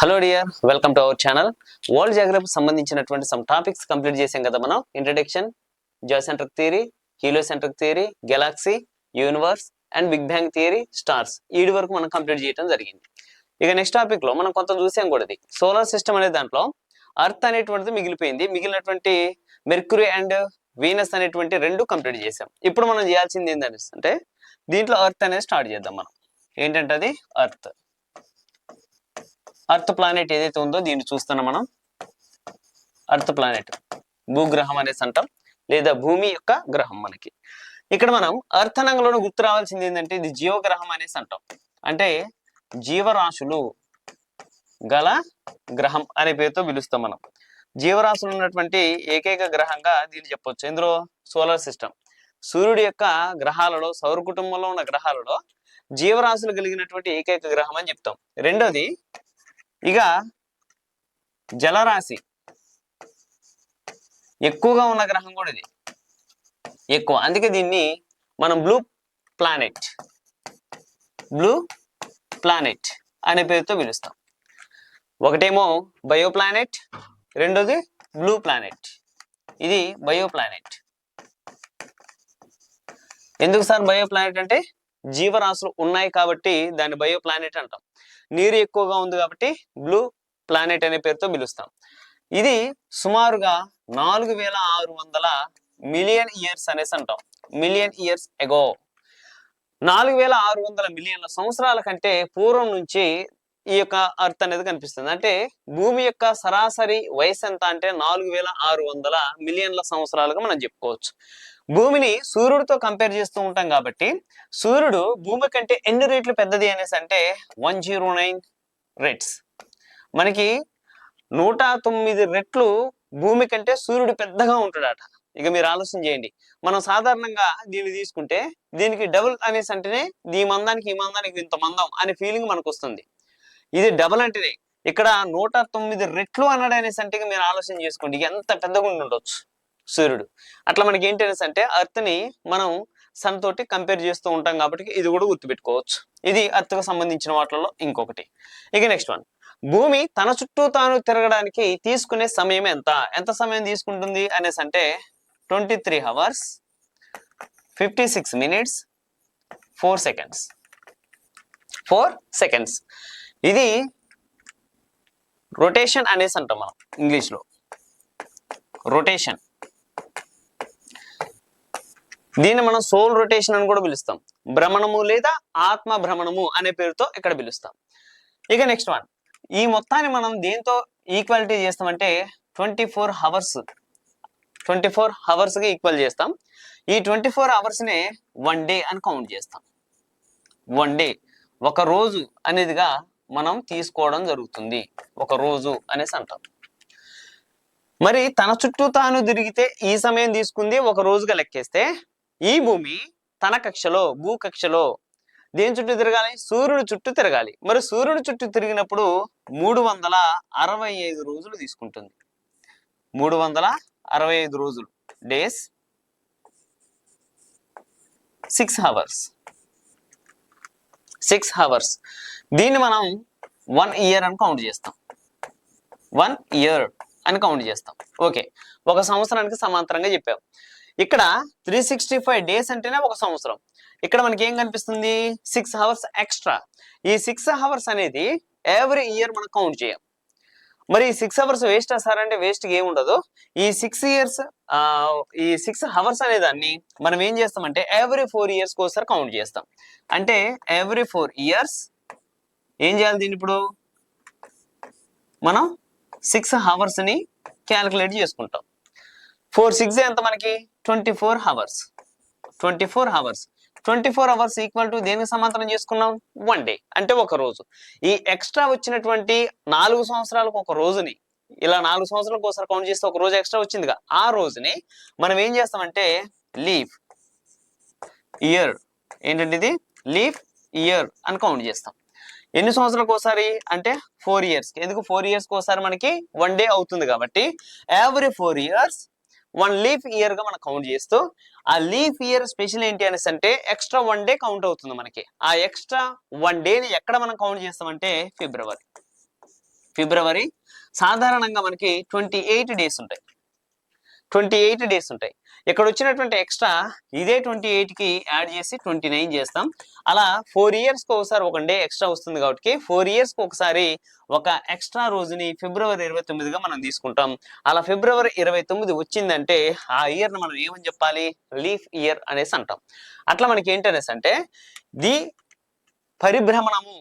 Hello dear, welcome to our channel. World geography సంబంధించినటువంటి some topics complete చేసాం కదా మనం. Introduction, geocentric theory, heliocentric theory, galaxy, universe and big bang theory, stars. ఈ వరకు మనం complete చేయడం జరిగింది. ఇక నెక్స్ట్ టాపిక్ లో మనం కొంత చూసాం కూడా. ఇది సోలార్ సిస్టమ్ అనే దాంట్లో అర్త్ అనేటువంటిది మిగిలిపోయింది. మిగిలినటువంటి మెర్క్యూరీ అండ్ వీనస్ అనేటువంటి రెండు కంప్లీట్ చేసాం. ఇప్పుడు మనం చేయాల్సింది ఏంటంటే దీంట్లో అర్త్ అనేది స్టార్ట్ చేద్దాం. మనం ఏంటంటే అది అర్త్ ప్లానెట్ ఏదైతే ఉందో దీన్ని చూస్తున్నాం మనం. అర్త్ ప్లానెట్ భూగ్రహం అనేసి అంటాం, లేదా భూమి యొక్క గ్రహం. మనకి ఇక్కడ మనం అర్త్ అనంగంలో గుర్తు రావాల్సింది ఏంటంటే ఇది జీవగ్రహం అనేసి అంటాం. అంటే జీవరాశులు గల గ్రహం అనే పేరుతో పిలుస్తాం మనం. జీవరాశులు ఉన్నటువంటి ఏకైక గ్రహంగా దీన్ని చెప్పొచ్చు. ఇందులో సోలార్ సిస్టమ్, సూర్యుడి యొక్క గ్రహాలలో, సౌర కుటుంబంలో ఉన్న గ్రహాలలో జీవరాశులు కలిగినటువంటి ఏకైక గ్రహం అని చెప్తాం. రెండోది ఇక జలరాశి ఎక్కువగా ఉన్న గ్రహం కూడా ఇది ఎక్కువ. అందుకే దీన్ని మనం బ్లూ ప్లానెట్ అనే పేరుతో పిలుస్తాం. ఒకటేమో బయో ప్లానెట్, రెండోది బ్లూ ప్లానెట్. ఇది బయో ప్లానెట్. ఎందుకు సార్ బయో ప్లానెట్ అంటే జీవరాశులు ఉన్నాయి కాబట్టి దాన్ని బయో ప్లానెట్ అంటాం. నీరు ఎక్కువగా ఉంది కాబట్టి బ్లూ ప్లానెట్ అనే పేరుతో పిలుస్తాం. ఇది సుమారుగా 4600 మిలియన్ ఇయర్స్ అనేసి అంటాం. మిలియన్ ఇయర్స్ ఎగో, 4600 మిలియన్ల సంవత్సరాల కంటే పూర్వం నుంచి ఈ యొక్క అర్త్ అనేది కనిపిస్తుంది. అంటే భూమి యొక్క సరాసరి వయసు ఎంత అంటే 4600 మిలియన్ల సంవత్సరాలుగా మనం చెప్పుకోవచ్చు. భూమిని సూర్యుడితో కంపేర్ చేస్తూ ఉంటాం కాబట్టి సూర్యుడు భూమి కంటే ఎన్ని రెట్లు పెద్దది అనేసి అంటే 109 రెట్స్. మనకి 109 రెట్లు భూమి కంటే సూర్యుడు పెద్దగా ఉంటాడట. ఇక మీరు ఆలోచన చేయండి. మనం సాధారణంగా దీన్ని తీసుకుంటే దీనికి డబుల్ అనేసి అంటేనే ఈ మందానికి ఈ మందానికి ఇంత మందం అనే ఫీలింగ్ మనకు వస్తుంది. ఇది డబుల్ అంటేనే ఇక్కడ 109 రెట్లు అన్నాడు అనేసి అంటే మీరు ఆలోచన చేసుకోండి ఎంత పెద్దగా ఉండొచ్చు సూర్యుడు. అట్లా మనకి ఏంటి అనేసి అంటే అర్త్ ని మనం సన్ తోటి కంపేర్ చేస్తూ ఉంటాం కాబట్టి ఇది కూడా గుర్తుపెట్టుకోవచ్చు. ఇది అర్త్ కు సంబంధించిన వాటిలో ఇంకొకటి. ఇక నెక్స్ట్ వన్, భూమి తన చుట్టూ తాను తిరగడానికి తీసుకునే సమయం ఎంత సమయం తీసుకుంటుంది అనేసి అంటే 23 hours 56 minutes 4 seconds. ఇది రొటేషన్ అనేసి అంటాం మనం ఇంగ్లీష్ లో. రొటేషన్, దీన్ని మనం సోల్ రొటేషన్ అని కూడా పిలుస్తాం. భ్రమణము లేదా ఆత్మ భ్రమణము అనే పేరుతో ఇక్కడ పిలుస్తాం. ఇక నెక్స్ట్ వన్, ఈ మొత్తాన్ని మనం దేంతో ఈక్వాలిటీ చేస్తామంటే 24 hours గా ఈక్వల్ చేస్తాం. ఈ 24 hours నే 1 day అని కౌంట్ చేస్తాం. 1 day, ఒక రోజు అనేదిగా మనం తీసుకోవడం జరుగుతుంది. ఒక రోజు అనేసి అంటాం. మరి తన చుట్టూ తాను తిరిగితే ఈ సమయం తీసుకుంది ఒక రోజుగా లెక్కేస్తే ఈ భూమి తన కక్షలో, భూకక్షలో దేని చుట్టూ తిరగాలి? సూర్యుడి చుట్టూ తిరగాలి. మరి సూర్యుడి చుట్టూ తిరిగినప్పుడు 365 రోజులు తీసుకుంటుంది. 365 రోజులు, డేస్, 6 hours. దీన్ని మనం 1 year అని కౌంట్ చేస్తాం. 1 year అని కౌంట్ చేస్తాం. ఓకే, ఒక సంవత్సరానికి సమాంతరంగా చెప్పాం. ఇక్కడ 365 days అంటేనే ఒక సంవత్సరం. ఇక్కడ మనకి ఏం కనిపిస్తుంది? 6 hours ఎక్స్ట్రా. ఈ 6 hours అనేది ఎవ్రీ ఇయర్ మనం కౌంట్ చేయం. మరి ఈ 6 hours వేస్ట్ సార్ అంటే వేస్ట్ ఏమి ఉండదు. ఈ 6 hours అనే దాన్ని మనం ఏం చేస్తామంటే ఎవ్రీ 4 years ఒకసారి కౌంట్ చేస్తాం. అంటే ఎవ్రీ 4 years ఏం చేయాలి? దీన్ని ఇప్పుడు మనం 6 hours ని క్యాలిక్యులేట్ చేసుకుంటాం. 4 6 ఎంత మనకి? 24 hours. 24 hours ఈక్వల్ టు దేనికి సమాంతరం చేసుకున్నాం? 1 day, అంటే ఒక రోజు. ఈ ఎక్స్ట్రా వచ్చినటువంటి 4 సంవత్సరాలకు ఒక రోజుని ఇలా 4 సంవత్సరాలకు ఒకసారి కౌంట్ చేస్తే ఒక రోజు ఎక్స్ట్రా వచ్చిందిగా, ఆ రోజుని మనం ఏం చేస్తామంటే లీఫ్ ఇయర్. ఏంటంటే ఇది లీఫ్ ఇయర్ అని కౌంట్ చేస్తాం. ఎన్ని సంవత్సరాలకు ఒకసారి అంటే 4 years. ఎందుకు 4 years ఒకసారి మనకి 1 day అవుతుంది కాబట్టి ఎవ్రీ 4 years 1 లీఫ్ ఇయర్ గా మనం కౌంట్ చేస్తూ, ఆ లీఫ్ ఇయర్ స్పెషల్ ఏంటి అనేసి అంటే ఎక్స్ట్రా 1 day కౌంట్ అవుతుంది మనకి. ఆ ఎక్స్ట్రా 1 day ని ఎక్కడ మనం కౌంట్ చేస్తామంటే ఫిబ్రవరి. ఫిబ్రవరి సాధారణంగా మనకి 28 డేస్ ఉంటాయి. 28 డేస్ ఉంటాయి. ఇక్కడ వచ్చినటువంటి ఎక్స్ట్రా ఇదే 28కి యాడ్ చేసి 29 చేస్తాం. అలా 4 ఇయర్స్కి ఒకసారి ఒక డే ఎక్స్ట్రా వస్తుంది కాబట్టి 4 ఇయర్స్కి ఒకసారి ఒక ఎక్స్ట్రా రోజుని ఫిబ్రవరి 29గా మనం తీసుకుంటాం. అలా ఫిబ్రవరి 29 వచ్చిందంటే ఆ ఇయర్ని మనం ఏమని చెప్పాలి? లీఫ్ ఇయర్ అనేసి అంటాం. అట్లా మనకి ఏంటనేసి అంటే ది పరిభ్రమణము,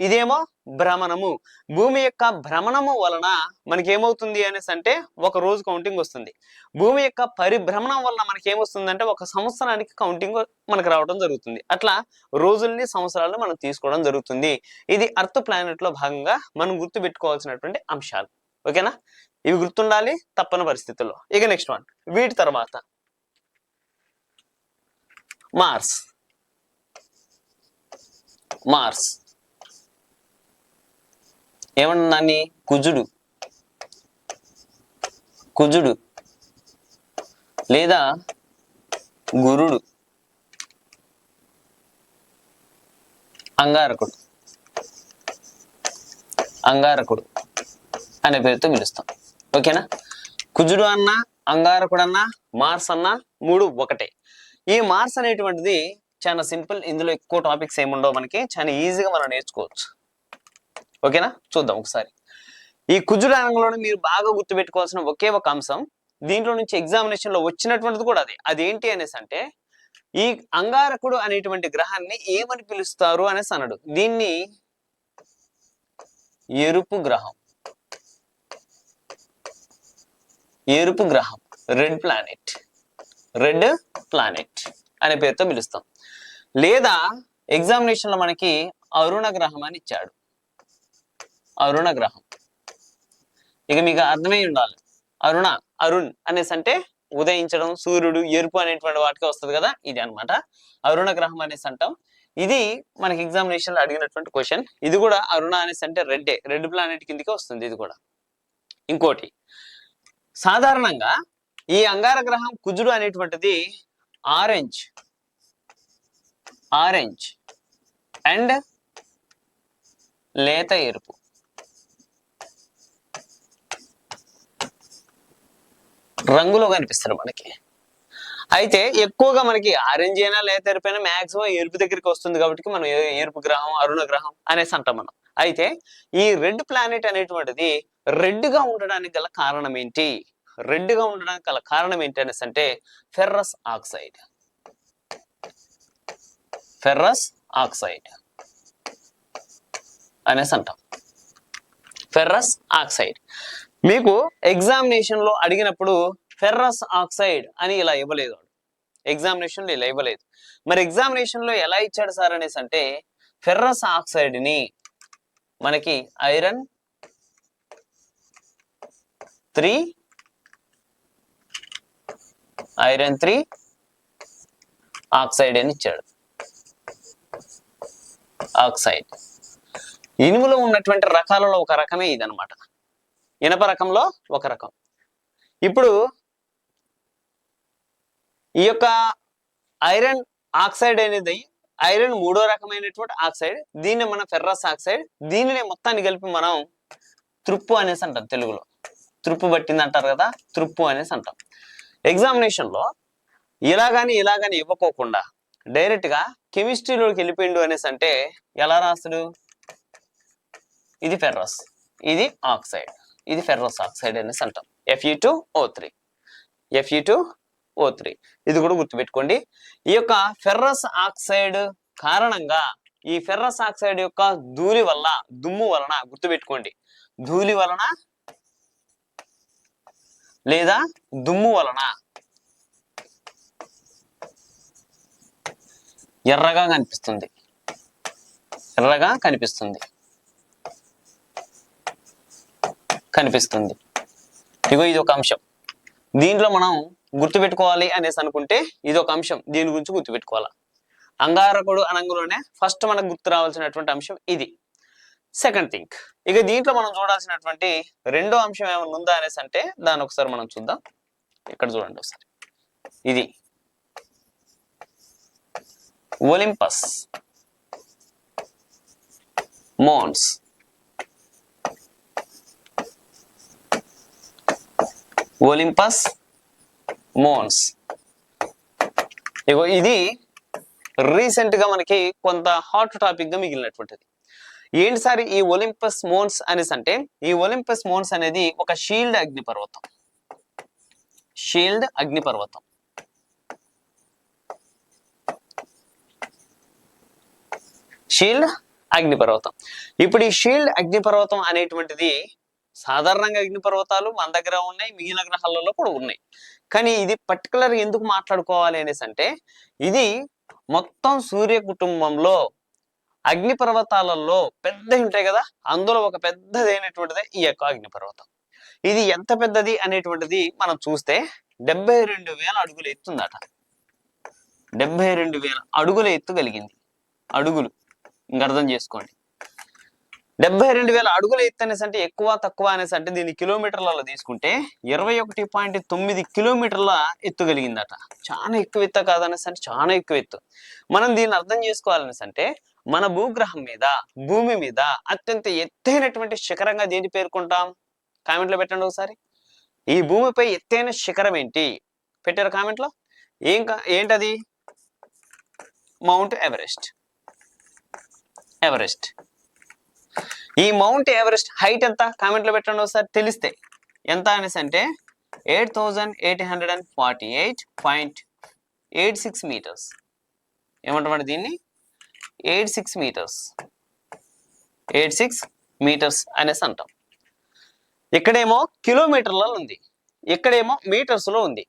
ఇదేమో భ్రమణము. భూమి యొక్క భ్రమణము వలన మనకి ఏమవుతుంది అనేసి అంటే ఒక రోజు కౌంటింగ్ వస్తుంది. భూమి యొక్క పరిభ్రమణం వలన మనకి ఏమొస్తుందంటే ఒక సంవత్సరానికి కౌంటింగ్ మనకు రావడం జరుగుతుంది. అట్లా రోజుల్ని సంవత్సరాలను మనం తీసుకోవడం జరుగుతుంది. ఇది అర్త్ ప్లానెట్ లో భాగంగా మనం గుర్తు పెట్టుకోవాల్సినటువంటి అంశాలు. ఓకేనా? ఇవి గుర్తుండాలి తప్పని పరిస్థితుల్లో. ఇక నెక్స్ట్ వన్, వీటి తర్వాత మార్స్. మార్స్ ఏమన్నాన్ని? కుజుడు, కుజుడు లేదా గురుడు, అంగారకుడు, అంగారకుడు అనే పేరుతో పిలుస్తాం. ఓకేనా? కుజుడు అన్నా అంగారకుడు అన్నా మార్స్ అన్నా మూడు ఒకటే. ఈ మార్స్ అనేటువంటిది చాలా సింపుల్. ఇందులో ఎక్కువ టాపిక్స్ ఏముండవు, మనకి చాలా ఈజీగా మనం నేర్చుకోవచ్చు. ఓకేనా? చూద్దాం ఒకసారి. ఈ కుజుడు రంగంలోనే మీరు బాగా గుర్తుపెట్టుకోవాల్సిన ఒకే ఒక అంశం, దీంట్లో నుంచి ఎగ్జామినేషన్ లో వచ్చినటువంటిది కూడా అదేంటి అనేసి అంటే ఈ అంగారకుడు అనేటువంటి గ్రహాన్ని ఏమని పిలుస్తారు అనేసి అన్నాడు. దీన్ని ఎరుపు గ్రహం, ఎరుపు గ్రహం, రెడ్ ప్లానెట్, రెడ్ ప్లానెట్ అనే పేరుతో పిలుస్తాం. లేదా ఎగ్జామినేషన్ లో మనకి అరుణ గ్రహం అని ఇచ్చాడు, అరుణ గ్రహం. ఇక మీకు అర్థమై ఉండాలి, అరుణ, అరుణ్ అనేసి అంటే ఉదయించడం, సూర్యుడు, ఎరుపు అనేటువంటి వాటికి వస్తుంది కదా, ఇది అన్నమాట అరుణ గ్రహం అనేసి అంటాం. ఇది మనకి ఎగ్జామినేషన్ లో అడిగినటువంటి క్వశ్చన్. ఇది కూడా అరుణ అనేసి అంటే రెడ్ ప్లానెట్ కిందకి వస్తుంది ఇది కూడా. ఇంకోటి, సాధారణంగా ఈ అంగార గ్రహం కుజుడు అనేటువంటిది ఆరెంజ్, ఆరెంజ్ అండ్ లేత ఎరుపు, రంగులో కనిపిస్తారు మనకి. అయితే ఎక్కువగా మనకి ఆరెంజ్ అయినా లేత ఎరుపు అయినా మాక్సిమం ఎరుపు దగ్గరికి వస్తుంది కాబట్టి మనం ఎరుపు గ్రహం, అరుణ గ్రహం అనేసి అంటాం మనం. అయితే ఈ రెడ్ ప్లానెట్ అనేటువంటిది రెడ్ గా ఉండడానికి గల కారణం ఏంటి? రెడ్ గా ఉండడానికి గల కారణం ఏంటి అనేసి అంటే ఫెర్రస్ ఆక్సైడ్, ఫెర్రస్ ఆక్సైడ్ అనేసి అంటాం. ఫెర్రస్ ఆక్సైడ్ మీకు ఎగ్జామినేషన్ లో అడిగినప్పుడు ఫెర్రస్ ఆక్సైడ్ అని ఇలా ఇవ్వలేదు, ఎగ్జామినేషన్ లో ఇలా ఇవ్వలేదు. మరి ఎగ్జామినేషన్ లో ఎలా ఇచ్చాడు సార్ అనేసి అంటే ఫెర్రస్ ఆక్సైడ్ ని మనకి ఐరన్ 3, ఐరన్ 3 ఆక్సైడ్ అని ఇచ్చాడు. ఆక్సైడ్ ఇనుములో ఉన్నటువంటి రకాలలో ఒక రకమే ఇది అనమాట, ఇనప రకంలో ఒక రకం. ఇప్పుడు ఈ యొక్క ఐరన్ ఆక్సైడ్ అనేది ఐరన్ మూడో రకమైనటువంటి ఆక్సైడ్, దీన్ని మనం ఫెర్రస్ ఆక్సైడ్, దీనిని మొత్తాన్ని కలిపి మనం త్రుప్పు అనేసి అంటాం. తెలుగులో త్రుప్పు పట్టింది అంటారు కదా, త్రుప్పు అనేసి అంటాం. ఎగ్జామినేషన్ లో ఇలాగాని ఇవ్వకోకుండా డైరెక్ట్ గా కెమిస్ట్రీలోకి వెళ్ళిపోయిండు అనేసి అంటే ఎలా రాస్తాడు? ఇది ఫెర్రస్, ఇది ఆక్సైడ్, ఇది ఫెర్రస్ ఆక్సైడ్ అనేసి అంటాం. Fe2O3, Fe2O3 ఇది కూడా గుర్తుపెట్టుకోండి. ఈ యొక్క ఫెర్రస్ ఆక్సైడ్ కారణంగా ఈ ఫెర్రస్ ఆక్సైడ్ యొక్క ధూళి వల్ల, దుమ్ము వలన, గుర్తుపెట్టుకోండి, ధూళి వలన లేదా దుమ్ము వలన ఎర్రగా కనిపిస్తుంది, ఎర్రగా కనిపిస్తుంది. ఇగో ఇది ఒక అంశం, దీంట్లో మనం గుర్తుపెట్టుకోవాలి అనేసి అనుకుంటే ఇది ఒక అంశం, దీని గురించి గుర్తుపెట్టుకోవాలి. అంగారకుడు అనంగులోనే ఫస్ట్ మనకు గుర్తు రావాల్సినటువంటి అంశం ఇది. సెకండ్ థింగ్, ఇక దీంట్లో మనం చూడాల్సినటువంటి రెండో అంశం ఏమైనా ఉందా అనేసి అంటే దాన్ని ఒకసారి మనం చూద్దాం. ఇక్కడ చూడండి ఒకసారి, ఇది ఒలింపస్ మోన్స్, ఒలింపస్ మోన్స్. ఇగో ఇది రీసెంట్ గా మనకి కొంత హాట్ టాపిక్ గా మిగిలినటువంటిది. ఏంటి సార్ ఈ ఒలింపస్ మోన్స్ అనేసి అంటే, ఈ ఒలింపస్ మోన్స్ అనేది ఒక షీల్డ్ అగ్నిపర్వతం. షీల్డ్ అగ్నిపర్వతం. షీల్డ్ అగ్నిపర్వతం. ఇప్పుడు ఈ షీల్డ్ అగ్నిపర్వతం అనేటువంటిది సాధారణంగా అగ్నిపర్వతాలు మన దగ్గర ఉన్నాయి, మిగిలిన గ్రహాలలో కూడా ఉన్నాయి. కానీ ఇది పర్టికులర్ ఎందుకు మాట్లాడుకోవాలి అనేసి అంటే, ఇది మొత్తం సూర్య కుటుంబంలో అగ్నిపర్వతాలలో పెద్దవి ఉంటాయి కదా, అందులో ఒక పెద్దదైనటువంటిదే ఈ యొక్క అగ్నిపర్వతం. ఇది ఎంత పెద్దది అనేటువంటిది మనం చూస్తే 72,000 అడుగుల ఎత్తుందట. 72,000 అడుగుల ఎత్తు కలిగింది. అడుగులు ఇంక అర్థం చేసుకోండి. 72,000 అడుగుల ఎత్తు అనేసి అంటే ఎక్కువ తక్కువ అనేసి అంటే, దీన్ని కిలోమీటర్లలో తీసుకుంటే 21.9 కిలోమీటర్ల ఎత్తు కలిగిందట. చాలా ఎక్కువ ఎత్తు కాదనేసి అంటే చాలా ఎక్కువ ఎత్తు. మనం దీన్ని అర్థం చేసుకోవాలనేసి అంటే, మన భూగ్రహం మీద, భూమి మీద అత్యంత ఎత్తైనటువంటి శిఖరంగా దేని పేర్కొంటాం? కామెంట్లో పెట్టండి ఒకసారి. ఈ భూమిపై ఎత్తైన శిఖరం ఏంటి? పెట్టారు కామెంట్లో. ఏంటది? Mount Everest. ఎవరెస్ట్. ఈ మౌంట్ ఎవరెస్ట్ హైట్ ఎంత? కామెంట్లో పెట్టండి ఒకసారి తెలిస్తే. ఎంత అనేసి అంటే 8,848.86 మీటర్స్. ఏమంటామంటే దీన్ని 86 మీటర్స్. 86 మీటర్స్ అనేసి అంటాం. ఇక్కడేమో కిలోమీటర్లలో ఉంది, ఇక్కడేమో మీటర్స్ లో ఉంది.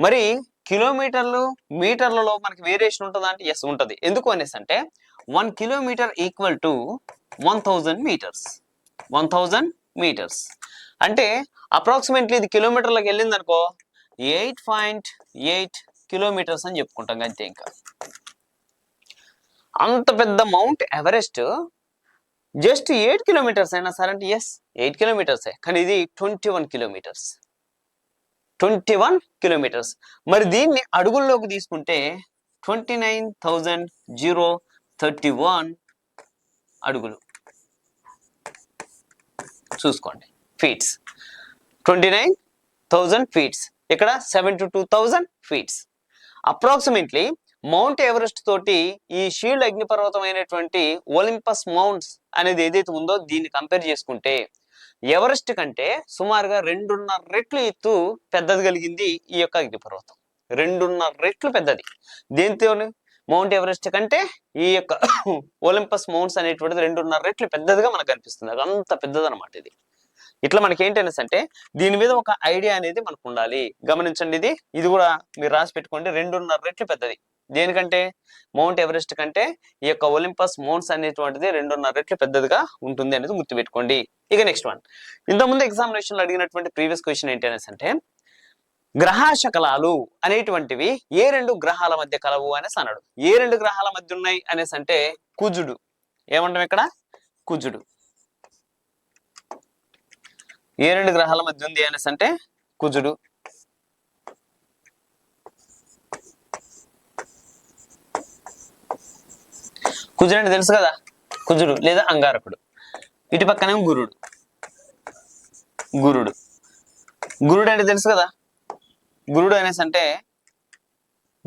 మరి కిలోమీటర్లు మీటర్లలో మనకి వేరియేషన్ ఉంటుందా అంటే ఎస్ ఉంటుంది. ఎందుకు అనేసి అంటే 1 kilometre equal to 1000 metres. 1000 metres అంటే అప్రాక్సిమేట్లీ ఇది కిలోమీటర్లకు వెళ్ళింది అనుకో 8.8 కిలోమీటర్స్ అని చెప్పుకుంటాం అంతే. ఇంకా అంత పెద్ద మౌంట్ ఎవరెస్ట్ జస్ట్ 8 కిలోమీటర్స్ అయినా సరే అంటే ఎస్ 8 కిలోమీటర్సే, కానీ ఇది 21 కిలోమీటర్స్. 21 కిలోమీటర్స్. మరి దీన్ని అడుగుల్లోకి తీసుకుంటే 29,031 అడుగులు. చూసుకోండి, ఫీట్స్. 29,000 ఫీట్స్. ఇక్కడ 72,000 ఫీట్స్. అప్రాక్సిమేట్లీ మౌంట్ ఎవరెస్ట్ తోటి ఈ షీల్డ్ అగ్నిపర్వతం అయినటువంటి ఒలింపస్ మౌంట్స్ అనేది ఏదైతే ఉందో దీన్ని కంపేర్ చేసుకుంటే ఎవరెస్ట్ కంటే సుమారుగా 2.5 రెట్లు ఎత్తు పెద్దది కలిగింది ఈ యొక్క అగ్నిపర్వతం. 2.5 రెట్లు పెద్దది. దేంతో? మౌంట్ ఎవరెస్ట్ కంటే ఈ యొక్క ఒలింపస్ మౌంట్స్ అనేటువంటిది 2.5 రెట్లు పెద్దదిగా మనకు కనిపిస్తుంది. అది అంత పెద్దది అనమాట ఇది. ఇట్లా మనకి ఏంటనేసి అంటే దీని మీద ఒక ఐడియా అనేది మనకు ఉండాలి. గమనించండి, ఇది కూడా మీరు రాసి పెట్టుకోండి. 2.5 రెట్లు పెద్దది. దేనికంటే? మౌంట్ ఎవరెస్ట్ కంటే ఈ యొక్క ఒలింపస్ మౌంట్స్ అనేటువంటిది 2.5 రెట్లు పెద్దదిగా ఉంటుంది అనేది గుర్తుపెట్టుకోండి. ఇక నెక్స్ట్ వన్, ఇంతకుముందు ఎగ్జామినేషన్ లో అడిగినటువంటి ప్రీవియస్ క్వశ్చన్ ఏంటి అనేసి అంటే, గ్రహ శకలాలు అనేటువంటివి ఏ 2 గ్రహాల మధ్య కలవు అనేసి అన్నాడు. ఏ 2 గ్రహాల మధ్య ఉన్నాయి అనేసి అంటే కుజుడు. ఏమంటాం ఇక్కడ? కుజుడు. ఏ 2 గ్రహాల మధ్య ఉంది అనేసి అంటే కుజుడు. కుజుడు అంటే తెలుసు కదా, కుజుడు లేదా అంగారకుడు. ఇటు పక్కనే గురుడు. గురుడు గురుడు అంటే తెలుసు కదా, గురుడు అనేసి అంటే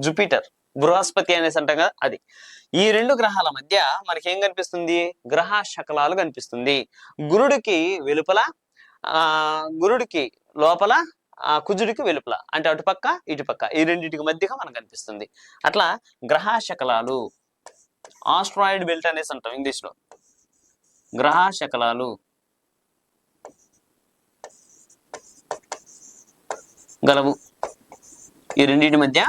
జూపిటర్, బృహస్పతి అనేసి అంటాం కదా, అది. ఈ 2 గ్రహాల మధ్య మనకి ఏం కనిపిస్తుంది? గ్రహ శకలాలు కనిపిస్తుంది. గురుడికి వెలుపల, గురుడికి లోపల, కుజుడికి వెలుపల, అంటే అటుపక్క ఇటుపక్క, ఈ రెండింటికి మధ్యగా మనకు కనిపిస్తుంది. అట్లా గ్రహ శకలాలు, ఆస్ట్రాయిడ్ బెల్ట్ అనేసి అంటాం ఇంగ్లీష్ లో. గ్రహ శకలాలు గలవు. ఈ రెండింటి మధ్య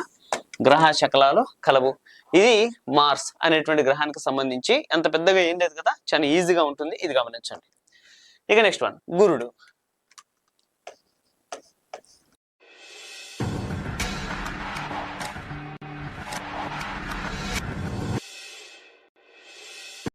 గ్రహ శకలాలు కలవు. ఇది మార్స్ అనేటువంటి గ్రహానికి సంబంధించి ఎంత పెద్దగా ఏం లేదు కదా, చాలా ఈజీగా ఉంటుంది. ఇది గమనించండి. ఇక నెక్స్ట్ వన్, గురుడు.